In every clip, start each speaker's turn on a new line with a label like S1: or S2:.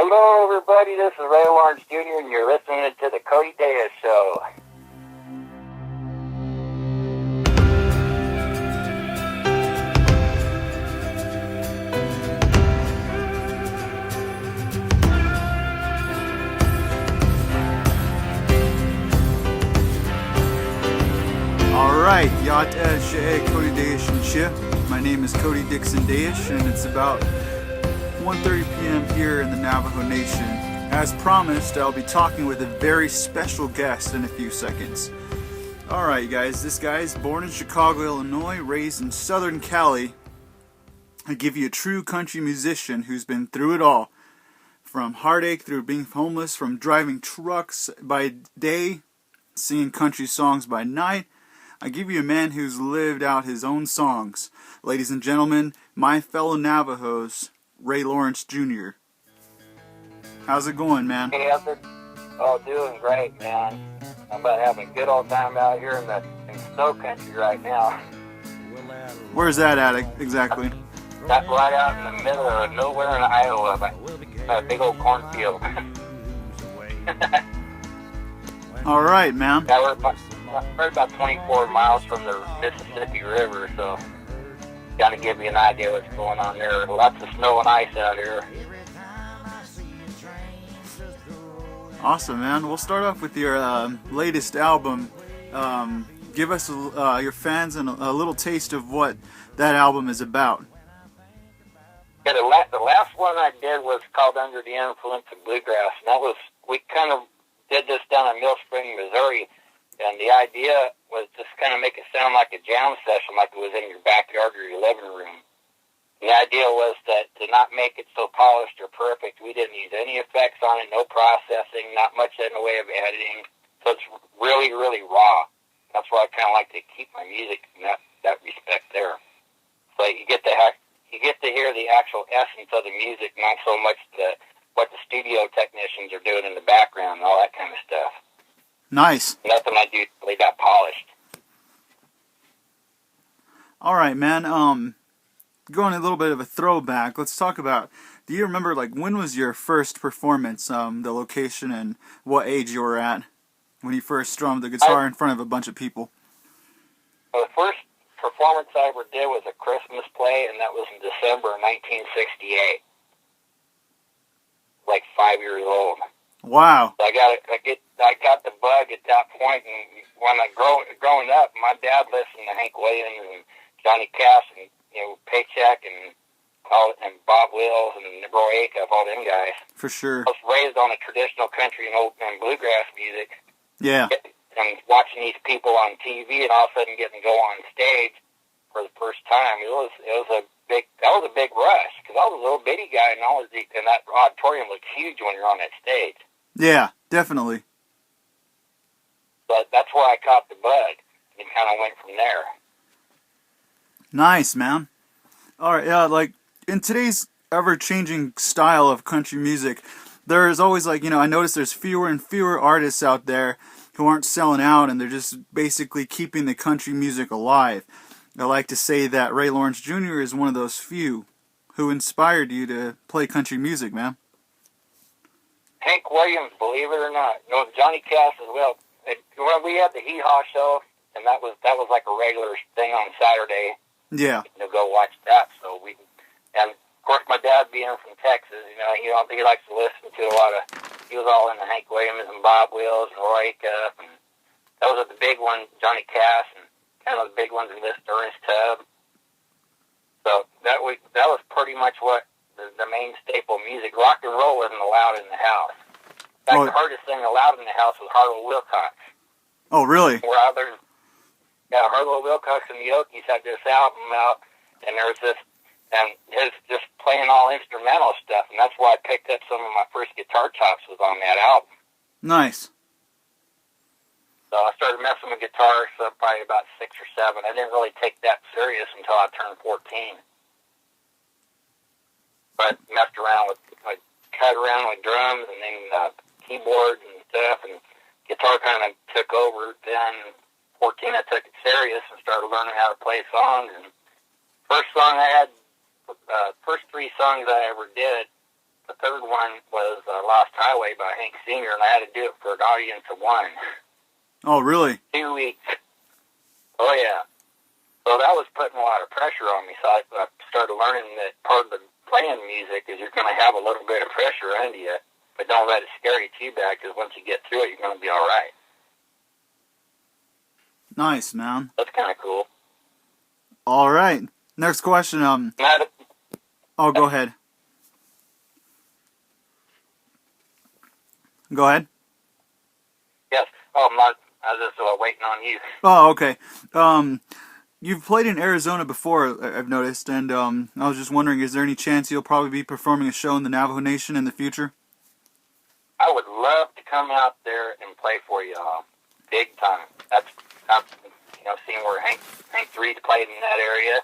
S1: Hello, everybody. This is Ray Lawrence Jr., and you're listening to the KODY DAYISH Show.
S2: Alright, Yat She'e KODY DAYISH and Shia. My name is Kody Dixon Dayish, and it's about 1:30 p.m. here in the Navajo Nation. As promised, I'll be talking with a very special guest in a few seconds. Alright, you guys, this guy is born in Chicago, Illinois, raised in Southern Cali. I give you a true country musician who's been through it all. From heartache through being homeless, from driving trucks by day, singing country songs by night. I give you a man who's lived out his own songs. Ladies and gentlemen, my fellow Navajos, Ray Lawrence Jr. How's it going, man?
S1: Hey, oh, doing great, man. I'm about having a good old time out here in snow country right now.
S2: Where's that at exactly?
S1: That's right out in the middle of nowhere in Iowa, a big old cornfield.
S2: All right, man.
S1: Yeah, we're about 24 miles from the Mississippi River, so kind of give you an idea what's going on there. Lots of snow and ice out here.
S2: Awesome, man. We'll start off with your latest album. Give us your fans a little taste of what that album is about.
S1: Yeah, the last one I did was called Under the Influence of Bluegrass, and we kind of did this down in Mill Spring, Missouri. And the idea was just kind of make it sound like a jam session, like it was in your backyard or your living room. The idea was that to not make it so polished or perfect, we didn't use any effects on it, no processing, not much in the way of editing. So it's really, really raw. That's why I kind of like to keep my music in that respect there. So you get to hear the actual essence of the music, not so much what the studio technicians are doing in the background and all that kind of stuff.
S2: Nice.
S1: Nothing I do really got polished.
S2: All right, man. Going a little bit of a throwback. Let's talk about. Do you remember, when was your first performance? The location and what age you were at when you first strummed the guitar in front of a bunch of people.
S1: Well, the first performance I ever did was a Christmas play, and that was in December of 1968. 5 years old.
S2: Wow.
S1: So I got the bug at that point, and when growing up, my dad listened to Hank Williams and Johnny Cash and Paycheck and Bob Wills and Roy Acuff, all them guys.
S2: For sure.
S1: I was raised on a traditional country and bluegrass music.
S2: Yeah.
S1: And watching these people on TV, and all of a sudden getting to go on stage for the first time, that was a big rush, because I was a little bitty guy, and that auditorium looked huge when you're on that stage.
S2: Yeah, definitely.
S1: But that's where I caught the bug, and it kind of went from there.
S2: Nice, man. All right, yeah, in today's ever-changing style of country music, there is always, I notice there's fewer and fewer artists out there who aren't selling out, and they're just basically keeping the country music alive. I like to say that Ray Lawrence Jr. is one of those few. Who inspired you to play country music, man?
S1: Hank Williams, believe it or not. Johnny Cash as well. When we had the Hee Haw show, and that was like a regular thing on Saturday.
S2: Yeah.
S1: To go watch that. And of course my dad being from Texas, he likes to listen to he was all into Hank Williams and Bob Wills and Roy Acuff, and those are the big ones, Johnny Cash, and kind of the big ones in this Ernest Tubb. So that was pretty much what the main staple music. Rock and roll wasn't allowed in the house. In fact, the hardest thing allowed in the house was Harlow Wilcox.
S2: Oh, really?
S1: Harlow Wilcox and the Okies had this album out, and his just playing all instrumental stuff, and that's why I picked up some of my first guitar chops was on that album.
S2: Nice.
S1: So I started messing with guitars probably about 6 or 7. I didn't really take that serious until I turned 14. But messed around cut around with drums and then keyboards and stuff, and guitar kind of took over. Then 14, I took it serious and started learning how to play songs. And first 3 songs I ever did the third one was Lost Highway by Hank Sr., and I had to do it for an audience of one.
S2: Oh, really?
S1: 2 weeks. Oh, yeah. So that was putting a lot of pressure on me, so I started learning that part of the playing music is you're going to have a little bit of pressure under you, but don't let it scare you too bad, because once you get through it, you're going to be all right.
S2: Nice, man.
S1: That's kind of cool.
S2: All right. Next question. Oh, go ahead. Go ahead.
S1: Yes. Oh, I was just waiting on you.
S2: Oh, okay. You've played in Arizona before, I've noticed, and I was just wondering, is there any chance you'll probably be performing a show in the Navajo Nation in the future?
S1: I would love to come out there and play for you all, big time. That's seeing where Hank 3's played in that area,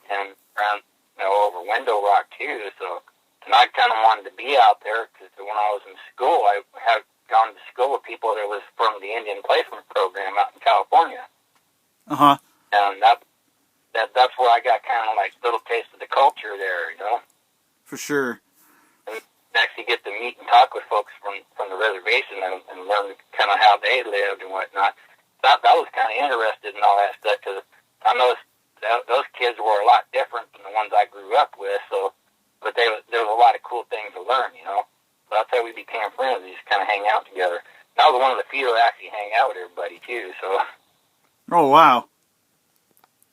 S1: and around, over Window Rock too. So, and I kind of wanted to be out there because when I was in school, I had gone to school with people that was from the Indian Placement Program out in California.
S2: Uh-huh.
S1: And that's where I got kind of like a little taste of the culture there,
S2: For sure.
S1: And actually get to meet and talk with folks from the reservation and learn kind of how they lived and whatnot. I was kind of interested in all that stuff because I noticed that those kids were a lot different than the ones I grew up with. So, but there was a lot of cool things to learn, But I'll tell you, we became friends. We just kind of hang out together. And I was one of the few that actually hang out with everybody too. So.
S2: Oh, wow.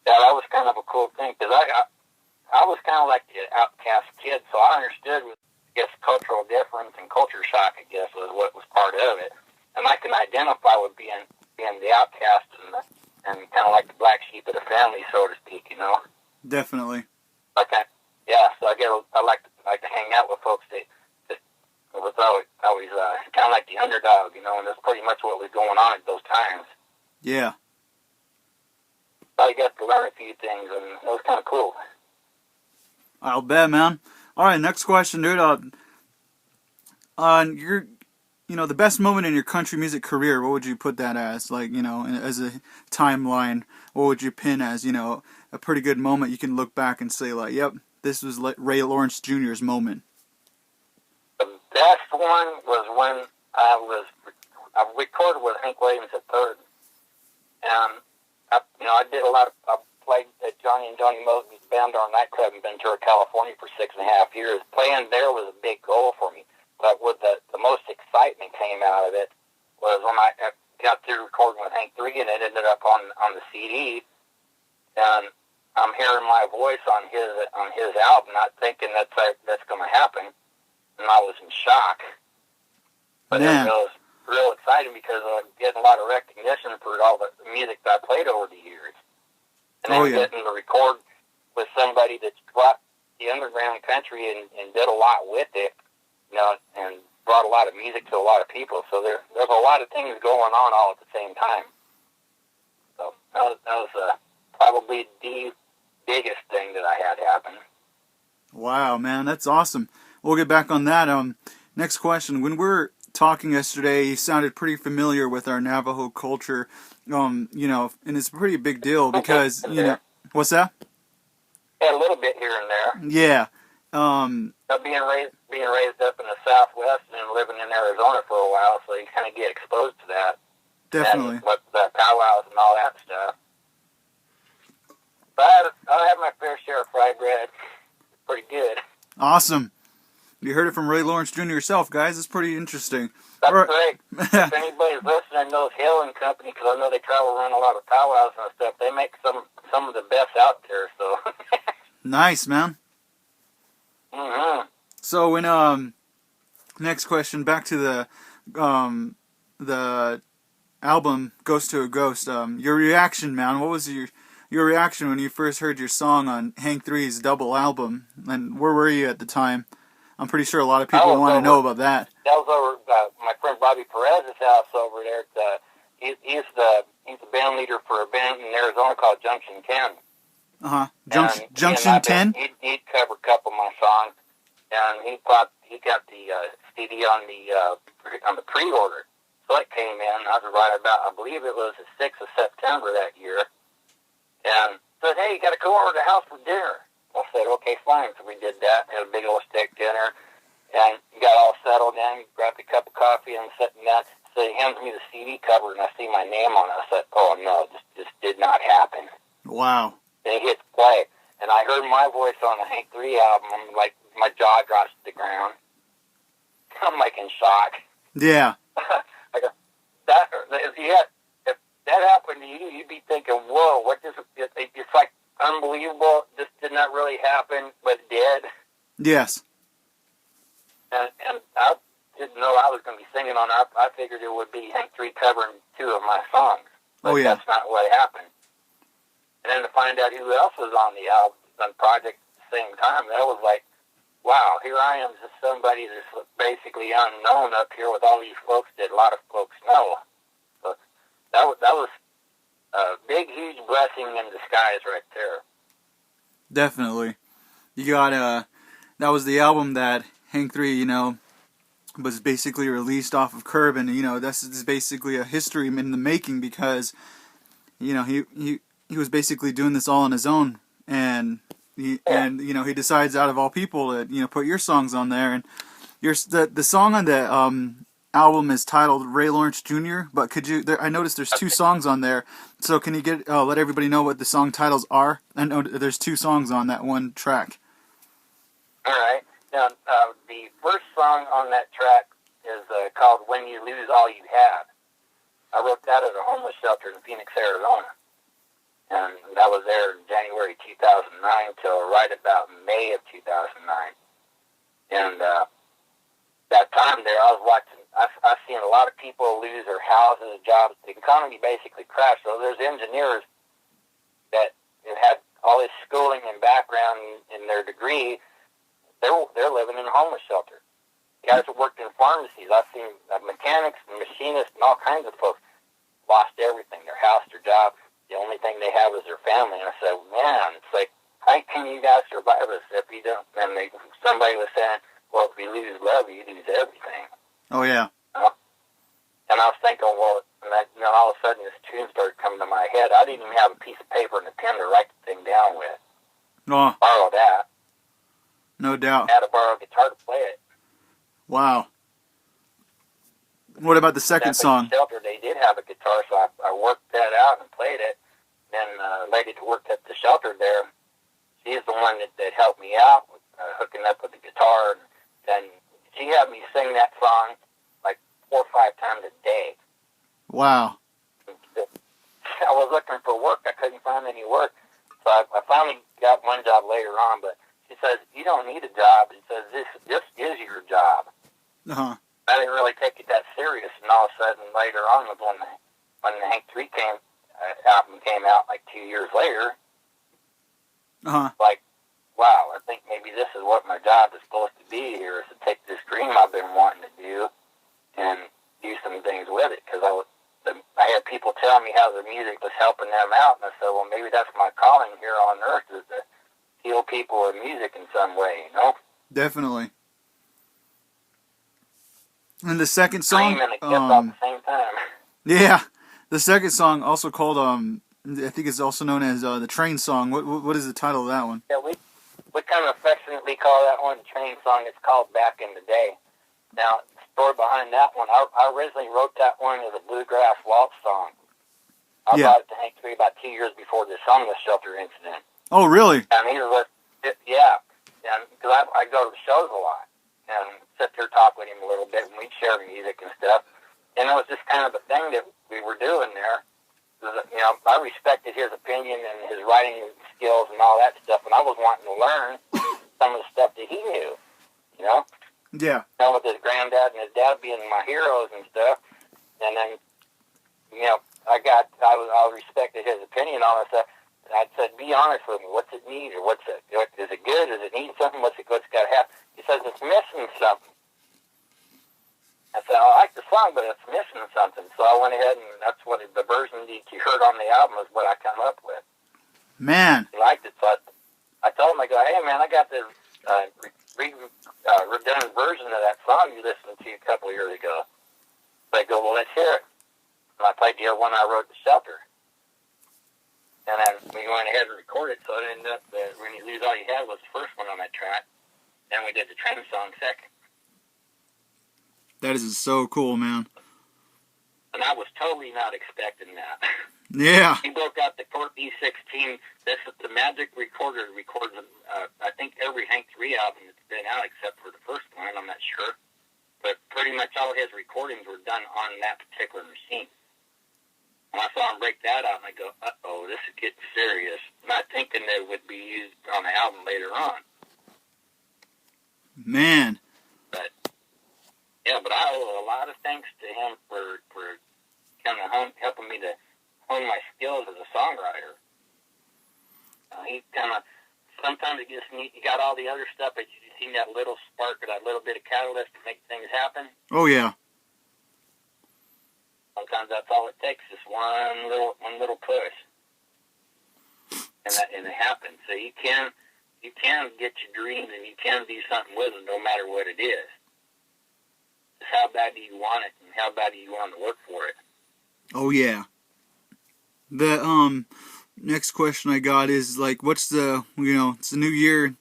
S1: Yeah, that was kind of a cool thing because I was kind of like the outcast kid, so I understood, cultural difference and culture shock, I guess, was what was part of it. And I can identify with being the outcast and kind of like the black sheep of the family, so to speak,
S2: Definitely.
S1: Okay. Yeah, so I like to hang out with folks that was always kind of like the underdog, and that's pretty much what was going on at those times.
S2: Yeah.
S1: I got to learn a few things, and it was kind of cool.
S2: I'll bet, man. All right, next question, dude. The best moment in your country music career, what would you put that as? Like, as a timeline, what would you pin as, a pretty good moment you can look back and say, like, yep, this was Ray Lawrence Jr.'s moment?
S1: The best one was when I recorded with Hank Williams III, and I did I played at Johnny and Johnny Mosby's band on nightclub in Ventura, California for 6.5 years. Playing there was a big goal for me. But what the most excitement came out of it was when I got through recording with Hank 3 and it ended up on the CD, and I'm hearing my voice on his album, not thinking that's going to happen, and I was in shock. But it was real exciting because I'm getting a lot of recognition for all the music that I played over the years. And then getting to record with somebody that's brought the underground country and did a lot with it, and brought a lot of music to a lot of people. So there's a lot of things going on all at the same time. So that was probably the biggest thing that I had happen.
S2: Wow, man, that's awesome. We'll get back on that. Next question. When we're talking yesterday, you sounded pretty familiar with our Navajo culture, and it's a pretty big deal because, what's that?
S1: Yeah, a little bit here and there.
S2: Yeah.
S1: Being raised up in the Southwest and living in Arizona for a while, so you kind of get exposed to that.
S2: Definitely.
S1: And the powwows and all that stuff. But I have my fair share of fried bread. Pretty good.
S2: Awesome. You heard it from Ray Lawrence Jr. yourself, guys. It's pretty interesting.
S1: That's right. If anybody's listening knows Hill and Company, because I know they travel around a lot of powwows and stuff, they make some of the best out there. So.
S2: Nice, man.
S1: Mm-hmm.
S2: So when next question, back to the album Ghost to a Ghost. Your reaction, man. What was your reaction when you first heard your song on Hank 3's double album? And where were you at the time? I'm pretty sure a lot of people want to know about that.
S1: That was over my friend Bobby Perez's house over there. He's the band leader for a band in Arizona called Junction 10.
S2: Junction 10?
S1: He'd cover a couple of my songs, and he got the CD on the pre-order. So it came in. I was right about, I believe it was the 6th of September that year, and said, "Hey, you got to come over to the house for dinner." I said, "Okay, fine." So we did that. Had a big old steak dinner, And got all settled in, grabbed a cup of coffee, and sitting down. So he hands me the CD cover, and I see my name on it. I said, "Oh no, this did not happen."
S2: Wow.
S1: And he hits play, and I heard my voice on the Hank 3 album. I'm like, my jaw drops to the ground. I'm like in shock.
S2: Yeah.
S1: I go, if that happened to you, you'd be thinking, "Whoa, what this? It's like unbelievable. This did not really happen, but it did."
S2: Yes.
S1: And I didn't know I was going to be singing on it. I figured it would be Hank 3 covering 2 of my songs. But that's not what happened. And then to find out who else was on the album, on project at the same time, that was like, wow, here I am, just somebody that's basically unknown up here with all these folks that a lot of folks know. So that was a big, huge blessing in disguise right there.
S2: Definitely. You got, that was the album that Hank 3, you know, was basically released off of Curb, and, you know, this is basically a history in the making because, you know, he was basically doing this all on his own, and and you know, he decides out of all people to, you know, put your songs on there, and the song on the album is titled Ray Lawrence Jr., but could you, I noticed there's 2 songs on there, so can you let everybody know what the song titles are? I know there's 2 songs on that one track.
S1: All right. Now, the first song on that track is called When You Lose All You Have. I wrote that at a homeless shelter in Phoenix, Arizona. And that was there in January 2009 till right about May of 2009. And that time there, I was watching, I've seen a lot of people lose their houses, jobs. The economy basically crashed. So there's engineers that had all this schooling and background in their degree. They're living in a homeless shelter. Guys that worked in pharmacies. I've seen mechanics and machinists and all kinds of folks lost everything, their house, their job. The only thing they have is their family. And I said, man, it's like, how can you guys survive this if you don't? And somebody was saying, well, if you lose love, you lose everything.
S2: Oh, yeah.
S1: And I was thinking, well, and then all of a sudden this tune started coming to my head. I didn't even have a piece of paper and a pen to write the thing down with.
S2: Oh.
S1: Borrow that.
S2: No doubt.
S1: I had to borrow a guitar to play it.
S2: Wow. What about the second song?
S1: Shelter, they did have a guitar, so I worked that out and played it. Then a lady that worked at the shelter there, she's the one that helped me out with hooking up with the guitar. And she had me sing that song like 4 or 5 times a day.
S2: Wow.
S1: I was looking for work. I couldn't find any work. So I finally got one job later on, but she says, you don't need a job. She says, this is your job.
S2: Uh-huh.
S1: I didn't really take it that serious, and all of a sudden later on was when the Hank 3 album came out like 2 years later.
S2: Uh-huh.
S1: Like, wow, I think maybe this is what my job is supposed to be here, is to take this dream I've been wanting to do and do some things with it, because I had people tell me how the music was helping them out, and I said, well, maybe that's my calling here on earth, is to heal people with music in some way, you know?
S2: Definitely. And the second song,
S1: and a gift at the same time.
S2: Yeah, the second song also called I think it's also known as the Train Song. What is the title of that one?
S1: Yeah, we kind of affectionately call that one Train Song. It's called Back in the Day. Now, the story behind that one, I originally wrote that one as a bluegrass waltz song. I brought it to Hank 3 about 2 years before this homeless shelter incident.
S2: Oh, really?
S1: And he was, yeah, and because I go to the shows a lot and sit there talk with him a little bit, and we'd share music and stuff. And it was just kind of a thing that we were doing there. You know, I respected his opinion and his writing skills and all that stuff, and I was wanting to learn some of the stuff that he knew, you know?
S2: Yeah.
S1: You know, with his granddad and his dad being my heroes and stuff. And then, you know, I respected his opinion on it. So I said, be honest with me. What's it need? Or is it good? Does it need something? What's got to happen? He says, it's missing something. I said, I like the song, but it's missing something. So I went ahead, and that's what the version that you heard on the album is what I come up with.
S2: Man.
S1: He liked it. So I told him, I go, hey, man, I got this redone version of that song you listened to a couple of years ago. So I go, well, let's hear it. And I played the one I wrote at the shelter. And then we went ahead and recorded, so it ended up that When You Lose All You Had was the first one on that track. Then we did the Train Song second.
S2: That is so cool, man.
S1: And I was totally not expecting that.
S2: Yeah.
S1: He broke out the KODY D16. This is the Magic Recorder. Records, I think, every Hank 3 album that's been out except for the first one. I'm not sure. But pretty much all his recordings were done on that particular machine. When I saw him break that out, and I go, uh-oh, this is getting serious. Not thinking that it would be used on the album later on.
S2: Man.
S1: But, yeah, but I owe a lot of thanks to him for kind of helping me to hone my skills as a songwriter. He kind of, sometimes it just neat. You got all the other stuff, but you just need that little spark or that little bit of catalyst to make things happen.
S2: Oh, yeah.
S1: Sometimes that's all it takes, just one little push, and it happens. So you can get your dreams, and you can do something with them, no matter what it is. Just how bad do you want it, and how bad do you want to work for it?
S2: Oh yeah. The next question I got is like, what's the it's the new year,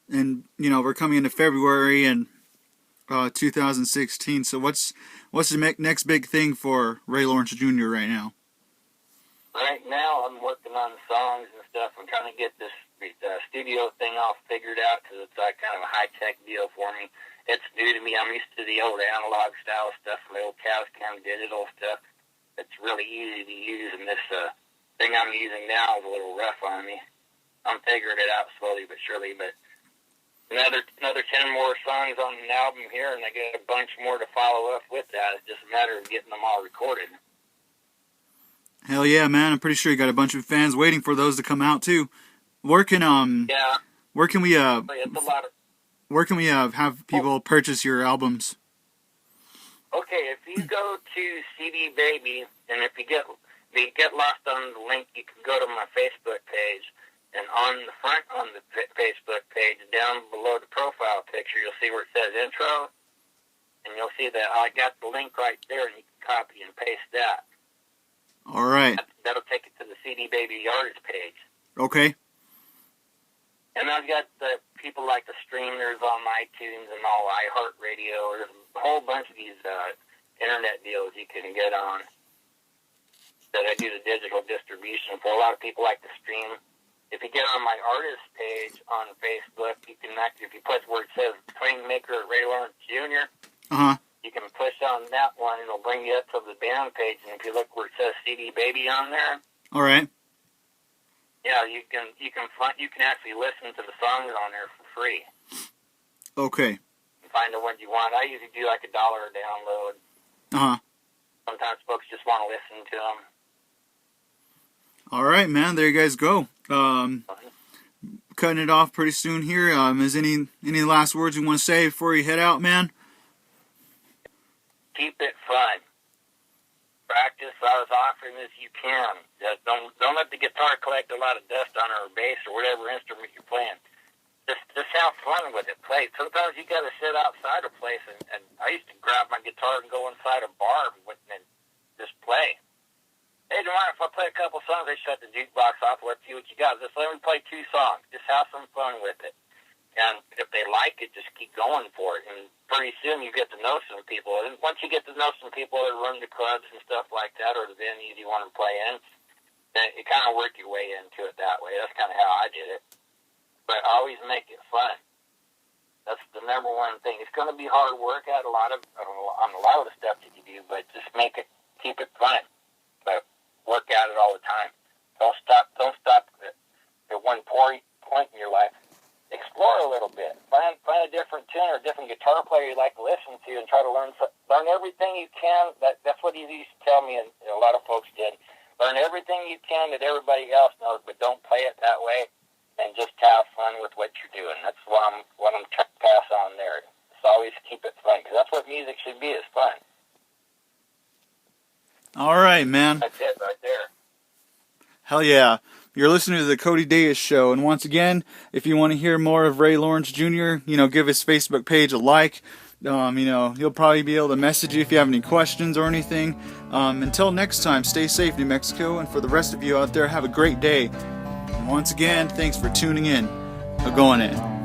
S2: and we're coming into February and 2016. So what's the next big thing for Ray Lawrence Jr. right now?
S1: Right now, I'm working on songs and stuff. I'm trying to get this studio thing all figured out because it's like kind of a high-tech deal for me. It's new to me. I'm used to the old analog style stuff, the old Cam digital stuff. It's really easy to use, and this thing I'm using now is a little rough on me. I'm figuring it out slowly but surely, but another 10 more songs on an album here, and I get a bunch more to follow up with that. It's just a matter of getting them all recorded.
S2: Hell yeah, man! I'm pretty sure you got a bunch of fans waiting for those to come out too. Where can we have people purchase your albums?
S1: Okay, if you go to CD Baby, and if you get lost on the link, you can go to my Facebook page. And on the front on the Facebook page, down below the profile picture, you'll see where it says intro. And you'll see that I got the link right there, and you can copy and paste that.
S2: All right.
S1: That'll take it to the CD Baby artist page.
S2: Okay.
S1: And I've got the people like the streamers on iTunes and all iHeartRadio. There's a whole bunch of these internet deals you can get on that I do the digital distribution for. A lot of people like to stream. If you get on my artist page on Facebook, you can actually, if you push where it says Twing Maker Ray Lawrence Jr., you can push on that one, and it'll bring you up to the band page. And if you look where it says CD Baby on there,
S2: all right,
S1: yeah, you can actually listen to the songs on there for free.
S2: Okay.
S1: And find the ones you want. I usually do like $1 a download. Sometimes folks just want to listen to them.
S2: All right, man. There you guys go. Cutting it off pretty soon here. Is any last words you want to say before you head out, man?
S1: Keep it fun. Practice as often as you can. Just don't let the guitar collect a lot of dust on it, or bass, or whatever instrument you're playing. Just have fun with it. Play. Sometimes you got to sit outside a place, and I used to grab my guitar and go inside a bar and just play. Hey, do you mind if I play a couple songs? They shut the jukebox off. Let's see what you got. Just let me play 2 songs. Just have some fun with it. And if they like it, just keep going for it. And pretty soon you get to know some people. And once you get to know some people that run the clubs and stuff like that, or the venues you want to play in, then you kind of work your way into it that way. That's kind of how I did it. But always make it fun. That's the number one thing. It's going to be hard work on a lot of the stuff that you do, but just keep it fun. But work at it all the time. Don't stop at one point in your life. Explore a little bit. Find a different tune or a different guitar player you like to listen to, and try to learn everything you can. That's what he used to tell me, and a lot of folks did. Learn everything you can that everybody else knows, but don't play it that way. And just have fun with what you're doing. That's what I'm trying to pass on there. Just always keep it fun, because that's what music should be, is fun.
S2: All right, man.
S1: That's it right there.
S2: Hell yeah. You're listening to the KODY Dayish Show, and once again, if you want to hear more of Ray Lawrence Jr., give his Facebook page a like. He'll probably be able to message you if you have any questions or anything. Until next time, stay safe, New Mexico, and for the rest of you out there, have a great day. And once again, thanks for tuning in. Going in.